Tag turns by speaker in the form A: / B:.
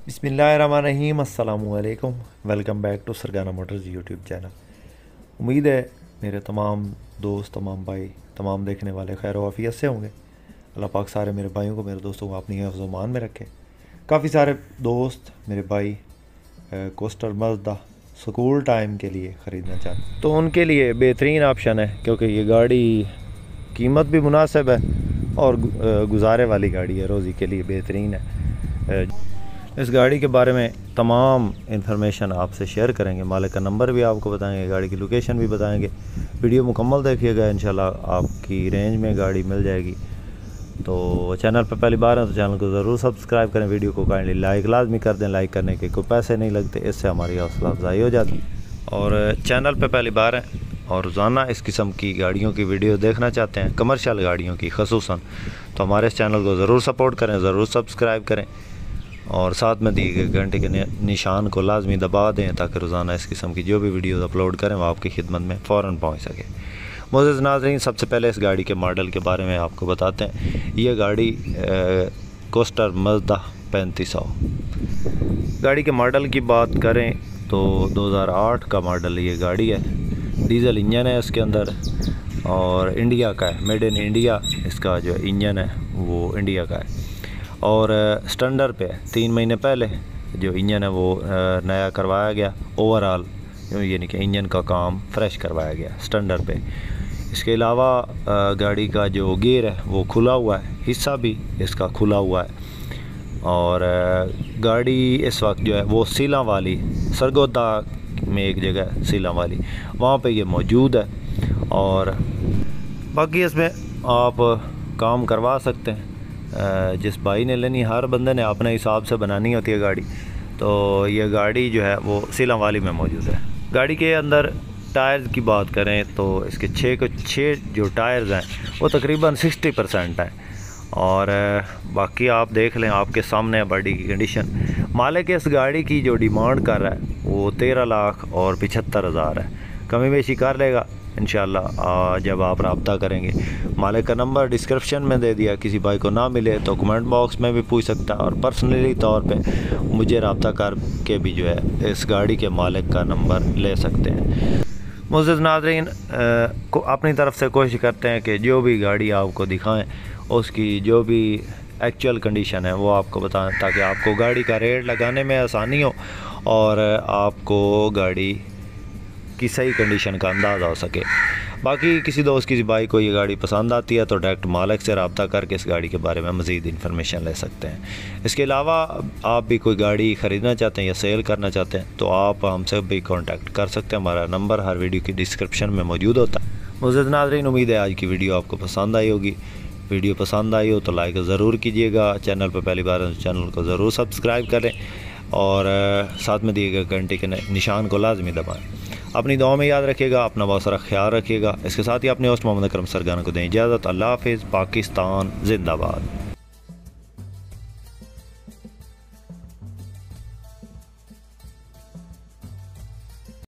A: बिस्मिल्लाहिर्रहमानिर्रहीम, अस्सलामुअलैकुम। Welcome back to Sargana motors YouTube channel. उम्मीद है मेरे तमाम दोस्त, तमाम भाई, तमाम देखने वाले खैर वाफियत से होंगे। अल्लाह पाक सारे मेरे भाइयों को, मेरे दोस्तों को अपनी हिफ्ज़ मान में रखे। काफ़ी सारे दोस्त मेरे भाई कोस्टर मज़दा स्कूल टाइम के लिए ख़रीदना चाहते हैं, तो उनके लिए बेहतरीन ऑप्शन है, क्योंकि ये गाड़ी कीमत भी मुनासिब है और गुजारे वाली गाड़ी है, रोज़ी के लिए बेहतरीन है। इस गाड़ी के बारे में तमाम इन्फॉर्मेशन आपसे शेयर करेंगे, मालिक का नंबर भी आपको बताएंगे, गाड़ी की लोकेशन भी बताएंगे। वीडियो मुकम्मल देखिएगा, इंशाल्लाह आपकी रेंज में गाड़ी मिल जाएगी। तो चैनल पर पहली बार है तो चैनल को ज़रूर सब्सक्राइब करें, वीडियो को काइंडली लाइक लाजमी कर दें। लाइक करने के कोई पैसे नहीं लगते, इससे हमारी हौसला अफजाई हो जाती है। और चैनल पर पहली बार है और रोज़ाना इस किस्म की गाड़ियों की वीडियो देखना चाहते हैं, कमर्शियल गाड़ियों की खसूसन, तो हमारे इस चैनल को ज़रूर सपोर्ट करें, ज़रूर सब्सक्राइब करें और साथ में दिए गए घंटे के निशान को लाजमी दबा दें, ताकि रोज़ाना इस किस्म की जो भी वीडियोज़ अपलोड करें वो आपकी खिदमत में फ़ौरन पहुंच सके। मोअज़्ज़ज़ नाज़रीन, सबसे पहले इस गाड़ी के मॉडल के बारे में आपको बताते हैं। ये गाड़ी कोस्टर मज़दा 3500। गाड़ी के मॉडल की बात करें तो 2008 का मॉडल ये गाड़ी है। डीज़ल इंजन है इसके अंदर और इंडिया का है, मेड इन इंडिया। इसका जो इंजन है वो इंडिया का है और स्टैंडर्ड पे 3 महीने पहले जो इंजन है वो नया करवाया गया। ओवरऑल यानी कि इंजन का काम फ्रेश करवाया गया स्टैंडर्ड पे। इसके अलावा गाड़ी का जो गियर है वो खुला हुआ है, हिस्सा भी इसका खुला हुआ है। और गाड़ी इस वक्त जो है वो सीला वाली, सरगोदा में एक जगह सीला वाली, वहाँ पे ये मौजूद है। और बाकी इसमें आप काम करवा सकते हैं। जिस भाई ने लेनी, हर बंदे ने अपने हिसाब से बनानी होती है गाड़ी, तो ये गाड़ी जो है वो सीला वाली में मौजूद है। गाड़ी के अंदर टायर्स की बात करें तो इसके 6 जो टायर्स हैं वो तकरीबन 60% हैं। और बाकी आप देख लें, आपके सामने है बॉडी की कंडीशन। मालिक इस गाड़ी की जो डिमांड कर रहा है वो 13,75,000 है। कमी बेशी कर लेगा इंशाल्लाह जब आप रब्ता करेंगे। मालिक का नंबर डिस्क्रिप्शन में दे दिया, किसी भाई को ना मिले तो कमेंट बॉक्स में भी पूछ सकता है और पर्सनली तौर पे मुझे रब्ता कर के भी जो है इस गाड़ी के मालिक का नंबर ले सकते हैं। मुअज़्ज़ज़ नाज़रीन, को अपनी तरफ से कोशिश करते हैं कि जो भी गाड़ी आपको दिखाएं उसकी जो भी एक्चुअल कंडीशन है वो आपको बताएं, ताकि आपको गाड़ी का रेट लगाने में आसानी हो और आपको गाड़ी की सही कंडीशन का अंदाज़ा हो सके। बाकी किसी दोस्त, किसी भाई को ये गाड़ी पसंद आती है तो डायरेक्ट मालिक से रब्ता करके इस गाड़ी के बारे में मज़ीद इन्फॉर्मेशन ले सकते हैं। इसके अलावा आप भी कोई गाड़ी ख़रीदना चाहते हैं या सेल करना चाहते हैं तो आप हमसे भी कांटेक्ट कर सकते हैं। हमारा नंबर हर वीडियो की डिस्क्रिप्शन में मौजूद होता है। मुअज़्ज़ज़ नाज़रीन, उम्मीद है आज की वीडियो आपको पसंद आई होगी। वीडियो पसंद आई हो तो लाइक ज़रूर कीजिएगा। चैनल पर पहली बार है तो चैनल को ज़रूर सब्सक्राइब करें और साथ में दिए गए घंटे के निशान को लाजमी दबाएँ। अपनी दुआ में याद रखिएगा, अपना बहुत सारा ख्याल रखिएगा। इसके साथ ही अपने होस्ट मोहम्मद अकरम सरगाना को दें इजाज़त। अल्लाह हाफ़िज़। पाकिस्तान जिंदाबाद।